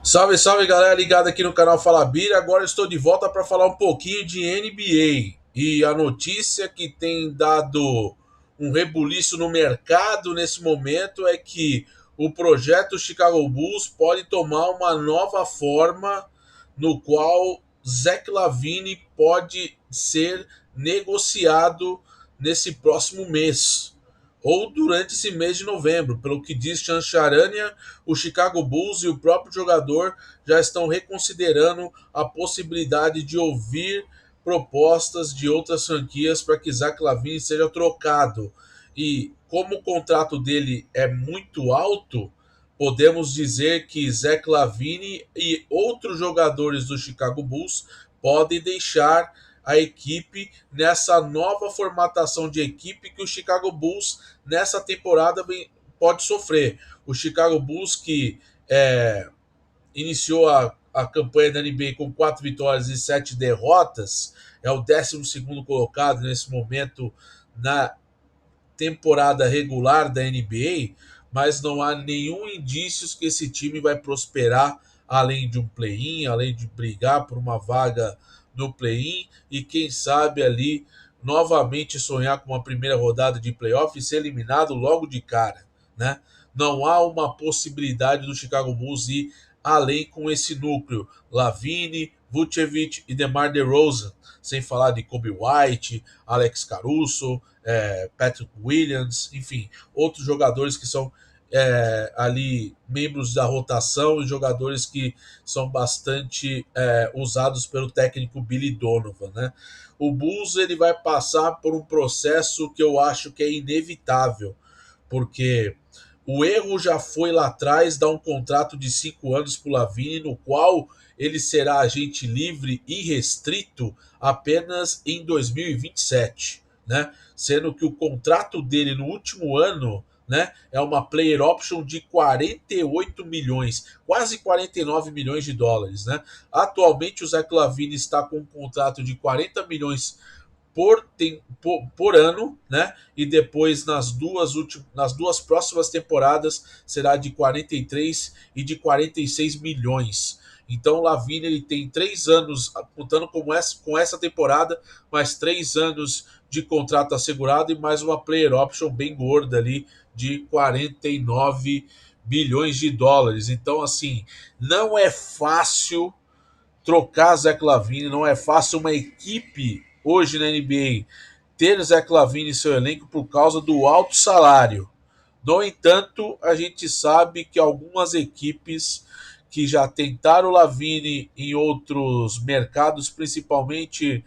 Salve, salve galera ligada aqui no canal Fala Bira. Agora estou de volta para falar um pouquinho de NBA. E a notícia que tem dado um rebuliço no mercado nesse momento é que o projeto Chicago Bulls pode tomar uma nova forma no qual Zach LaVine pode ser negociado nesse próximo mês ou durante esse mês de novembro. Pelo que diz Chan Charania, o Chicago Bulls e o próprio jogador já estão reconsiderando a possibilidade de ouvir propostas de outras franquias para que Zach LaVine seja trocado. E como o contrato dele é muito alto, podemos dizer que Zach LaVine e outros jogadores do Chicago Bulls podem deixar a equipe nessa nova formatação de equipe que o Chicago Bulls nessa temporada pode sofrer. O Chicago Bulls que iniciou a campanha da NBA com 4 vitórias e 7 derrotas, é o 12º colocado nesse momento na temporada regular da NBA, mas não há nenhum indício que esse time vai prosperar além de um play-in, além de brigar por uma vaga no play-in e quem sabe ali novamente sonhar com uma primeira rodada de playoff e ser eliminado logo de cara, né? Não há uma possibilidade do Chicago Bulls ir além com esse núcleo. LaVine, Vucevic e DeMar DeRozan, sem falar de Kobe White, Alex Caruso, Patrick Williams, enfim, outros jogadores que são ali membros da rotação e jogadores que são bastante usados pelo técnico Billy Donovan, né? O Bulls ele vai passar por um processo que eu acho que é inevitável, porque o erro já foi lá atrás dar um contrato de 5 anos para o LaVine, no qual ele será agente livre e restrito apenas em 2027, né? Sendo que o contrato dele no último ano, né, é uma player option de 48 milhões, quase 49 milhões de dólares, né? Atualmente o Zach LaVine está com um contrato de 40 milhões por ano, né? E depois nas duas próximas temporadas será de 43 e de 46 milhões. Então o LaVine ele tem 3 anos contando com essa temporada, mais 3 anos de contrato assegurado e mais uma player option bem gorda ali de 49 bilhões de dólares. Então assim, não é fácil trocar Zach LaVine, não é fácil uma equipe hoje na NBA ter Zach LaVine em seu elenco por causa do alto salário. No entanto, a gente sabe que algumas equipes que já tentaram o LaVine em outros mercados, principalmente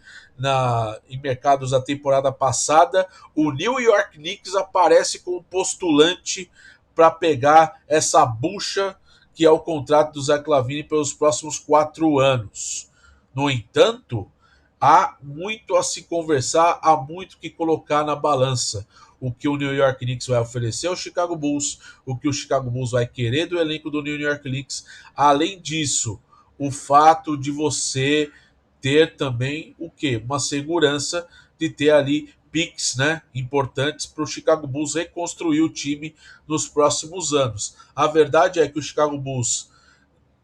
em mercados da temporada passada, o New York Knicks aparece como postulante para pegar essa bucha que é o contrato do Zach LaVine pelos próximos 4 anos. No entanto, há muito a se conversar, há muito que colocar na balança. O que o New York Knicks vai oferecer ao Chicago Bulls, o que o Chicago Bulls vai querer do elenco do New York Knicks. Além disso, o fato de você ter também o quê? Uma segurança de ter ali picks, né, importantes para o Chicago Bulls reconstruir o time nos próximos anos. A verdade é que o Chicago Bulls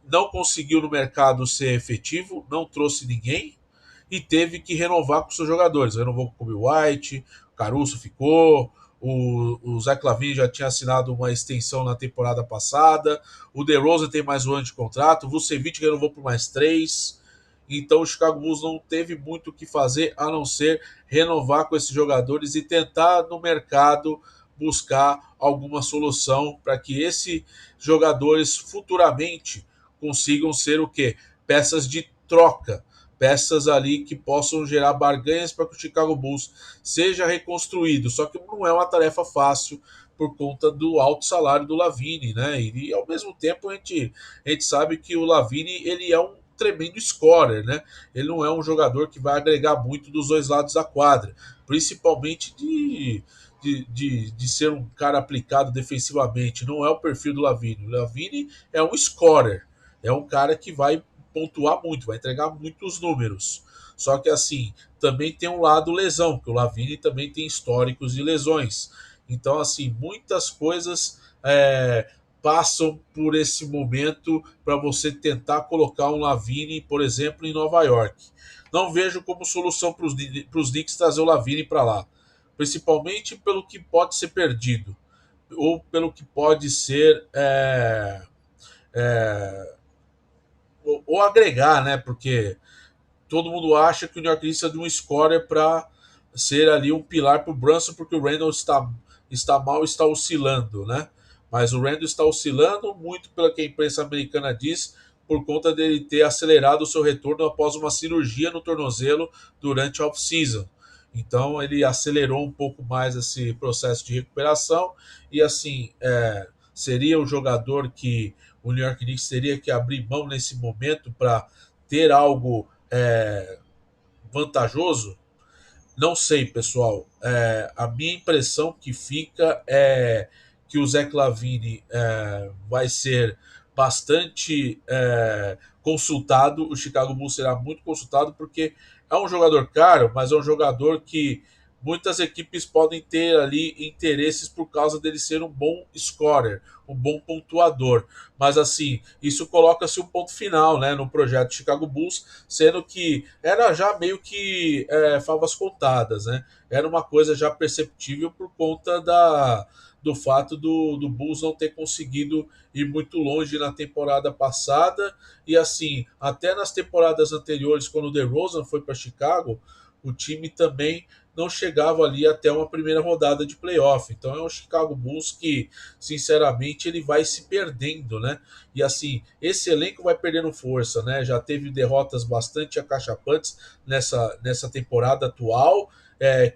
não conseguiu no mercado ser efetivo, não trouxe ninguém e teve que renovar com seus jogadores. Renovou com o Kobe White, o Caruso ficou, o Zach LaVine já tinha assinado uma extensão na temporada passada, o DeRozan tem mais um ano de contrato, o Vucevic renovou por mais 3. Então o Chicago Bulls não teve muito o que fazer a não ser renovar com esses jogadores e tentar no mercado buscar alguma solução para que esses jogadores futuramente consigam ser o quê? Peças de troca, peças ali que possam gerar barganhas para que o Chicago Bulls seja reconstruído. Só que não é uma tarefa fácil por conta do alto salário do LaVine, né? E ao mesmo tempo a gente sabe que o LaVine ele é um tremendo scorer, né? Ele não é um jogador que vai agregar muito dos dois lados da quadra, principalmente de ser um cara aplicado defensivamente. Não é o perfil do LaVine. O LaVine é um scorer, é um cara que vai pontuar muito, vai entregar muitos números. Só que assim, também tem um lado lesão, porque o LaVine também tem históricos de lesões. Então, assim, muitas coisas passam por esse momento para você tentar colocar um Lavine, por exemplo, em Nova York. Não vejo como solução para os Knicks trazer o Lavine para lá, principalmente pelo que pode ser perdido ou pelo que pode ser ou agregar, né? Porque todo mundo acha que o New York Knicks precisa de um scorer para ser ali um pilar para o Brunson, porque o Randall está mal, está oscilando, né? Mas o Randall está oscilando muito pelo que a imprensa americana diz, por conta dele ter acelerado o seu retorno após uma cirurgia no tornozelo durante a off-season. Então ele acelerou um pouco mais esse processo de recuperação e assim seria o jogador que o New York Knicks teria que abrir mão nesse momento para ter algo vantajoso? Não sei, pessoal. A minha impressão que fica é que o Zach LaVine vai ser bastante consultado. O Chicago Bulls será muito consultado porque é um jogador caro, mas é um jogador que muitas equipes podem ter ali interesses por causa dele ser um bom scorer, um bom pontuador. Mas assim, isso coloca-se um ponto final, né, no projeto Chicago Bulls, sendo que era já meio que favas contadas, né? Era uma coisa já perceptível por conta do fato do Bulls não ter conseguido ir muito longe na temporada passada e assim, até nas temporadas anteriores, quando o DeRozan foi para Chicago, o time também não chegava ali até uma primeira rodada de playoff. Então é um Chicago Bulls que, sinceramente, ele vai se perdendo, né? E assim, esse elenco vai perdendo força, né? Já teve derrotas bastante acachapantes nessa temporada atual,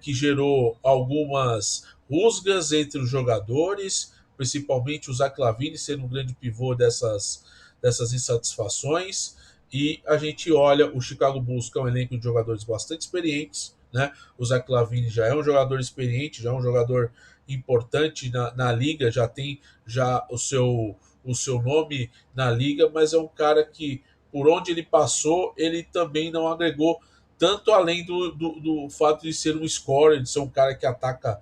que gerou algumas rusgas entre os jogadores, principalmente o Zach LaVine sendo um grande pivô dessas insatisfações. E a gente olha o Chicago Bulls, que é um elenco de jogadores bastante experientes, né? O Zach LaVine já é um jogador experiente, já é um jogador importante na liga, já tem já o seu nome na liga, mas é um cara que, por onde ele passou, ele também não agregou tanto além do fato de ser um scorer, de ser um cara que ataca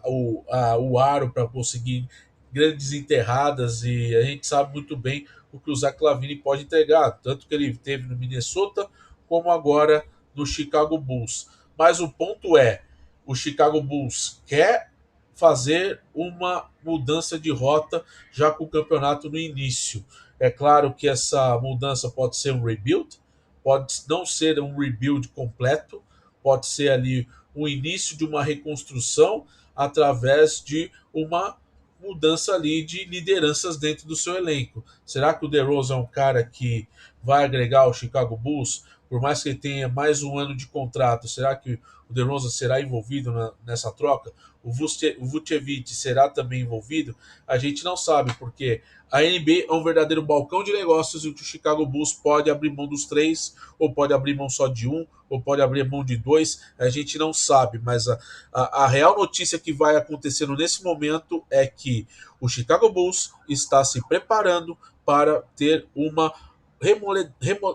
o aro para conseguir grandes enterradas, e a gente sabe muito bem o que o Zach LaVine pode entregar, tanto que ele teve no Minnesota, como agora no Chicago Bulls. Mas o ponto é, o Chicago Bulls quer fazer uma mudança de rota já com o campeonato no início. É claro que essa mudança pode ser um rebuild, pode não ser um rebuild completo, pode ser ali o início de uma reconstrução através de uma mudança ali de lideranças dentro do seu elenco. Será que o DeRozan é um cara que vai agregar ao Chicago Bulls? Por mais que ele tenha mais um ano de contrato, será que o DeRozan será envolvido nessa troca? O Vucevic será também envolvido? A gente não sabe, porque a NBA é um verdadeiro balcão de negócios e o Chicago Bulls pode abrir mão dos três, ou pode abrir mão só de um, ou pode abrir mão de dois, a gente não sabe, mas a real notícia que vai acontecendo nesse momento é que o Chicago Bulls está se preparando para ter uma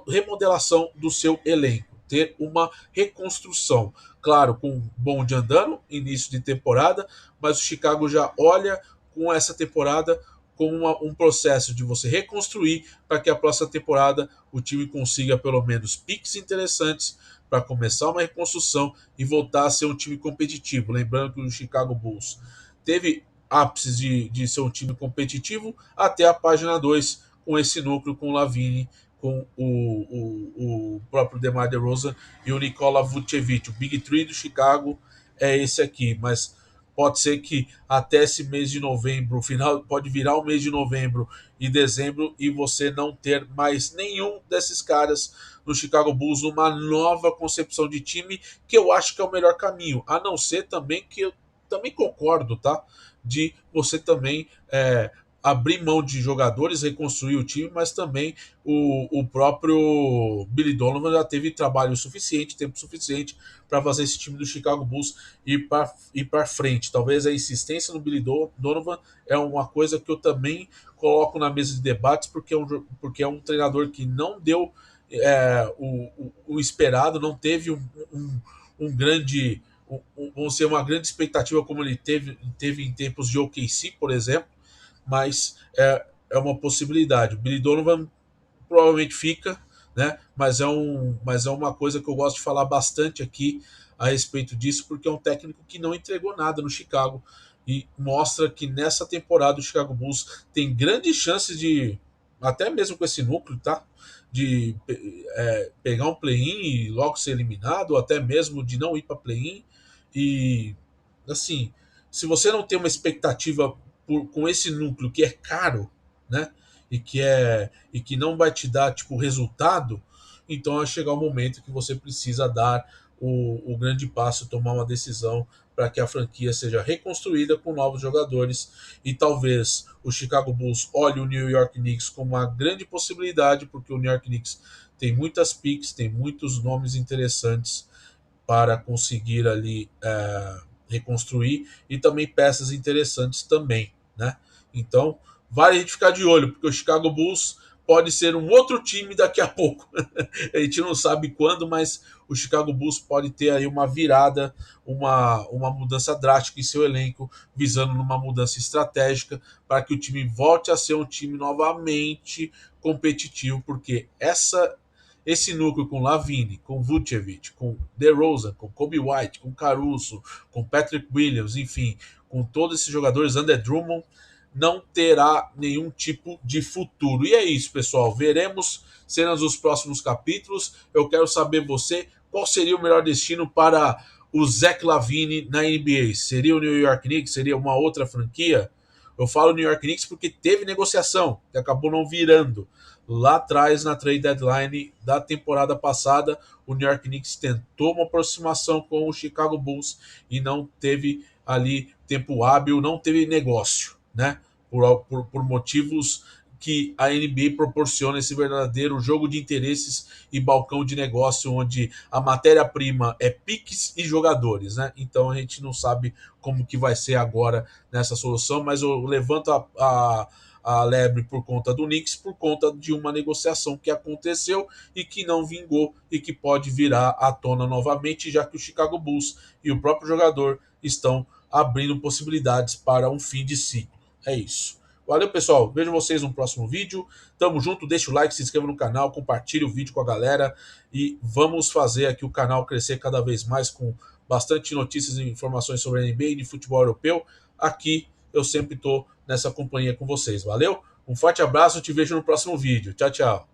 remodelação do seu elenco, ter uma reconstrução. Claro, com um bonde andando, início de temporada, mas o Chicago já olha com essa temporada como um processo de você reconstruir para que a próxima temporada o time consiga pelo menos piques interessantes para começar uma reconstrução e voltar a ser um time competitivo. Lembrando que o Chicago Bulls teve ápices de ser um time competitivo até a página 2 com esse núcleo, com o LaVine, com o próprio DeMar DeRozan e o Nikola Vucevic. O Big Three do Chicago é esse aqui, mas pode ser que até esse mês de novembro, final pode virar o mês de novembro e dezembro e você não ter mais nenhum desses caras no Chicago Bulls, uma nova concepção de time, que eu acho que é o melhor caminho, a não ser também que eu também concordo, tá? De você também abrir mão de jogadores, reconstruir o time, mas também o próprio Billy Donovan já teve trabalho suficiente, tempo suficiente para fazer esse time do Chicago Bulls ir para frente. Talvez a insistência no Billy Donovan é uma coisa que eu também coloco na mesa de debates, porque é um treinador que não deu o esperado, não teve um grande, vamos ser uma grande expectativa como ele teve em tempos de OKC, por exemplo, mas é uma possibilidade. O Billy Donovan provavelmente fica, né? Mas é uma coisa que eu gosto de falar bastante aqui a respeito disso, porque é um técnico que não entregou nada no Chicago e mostra que nessa temporada o Chicago Bulls tem grandes chances de, até mesmo com esse núcleo, tá? De pegar um play-in e logo ser eliminado, ou até mesmo de não ir para play-in. E assim, se você não tem uma expectativa com esse núcleo que é caro, né? E que não vai te dar tipo resultado, então vai chegar o momento que você precisa dar o grande passo, tomar uma decisão para que a franquia seja reconstruída com novos jogadores e talvez o Chicago Bulls olhe o New York Knicks como uma grande possibilidade, porque o New York Knicks tem muitas picks, tem muitos nomes interessantes para conseguir ali reconstruir e também peças interessantes também, né? Então vale a gente ficar de olho, porque o Chicago Bulls pode ser um outro time daqui a pouco. A gente não sabe quando, mas o Chicago Bulls pode ter aí uma virada, uma mudança drástica em seu elenco, visando numa mudança estratégica para que o time volte a ser um time novamente competitivo, porque esse núcleo com Lavine, com Vucevic, com DeRozan, com Kobe White, com Caruso, com Patrick Williams, enfim, com todos esses jogadores, Andre Drummond, não terá nenhum tipo de futuro. E é isso, pessoal. Veremos cenas dos próximos capítulos. Eu quero saber você, qual seria o melhor destino para o Zach LaVine na NBA? Seria o New York Knicks? Seria uma outra franquia? Eu falo New York Knicks porque teve negociação, que acabou não virando. Lá atrás, na trade deadline da temporada passada, o New York Knicks tentou uma aproximação com o Chicago Bulls e não teve ali tempo hábil, não teve negócio, né? Por motivos que a NBA proporciona esse verdadeiro jogo de interesses e balcão de negócio onde a matéria-prima é piques e jogadores, né? Então a gente não sabe como que vai ser agora nessa solução, mas eu levanto a lebre por conta do Knicks, por conta de uma negociação que aconteceu e que não vingou e que pode virar à tona novamente, já que o Chicago Bulls e o próprio jogador estão abrindo possibilidades para um fim de ciclo. É isso. Valeu, pessoal. Vejo vocês no próximo vídeo. Tamo junto. Deixa o like, se inscreva no canal, compartilhe o vídeo com a galera e vamos fazer aqui o canal crescer cada vez mais com bastante notícias e informações sobre a NBA e de futebol europeu. Aqui eu sempre estou nessa companhia com vocês. Valeu? Um forte abraço. Te vejo no próximo vídeo. Tchau, tchau.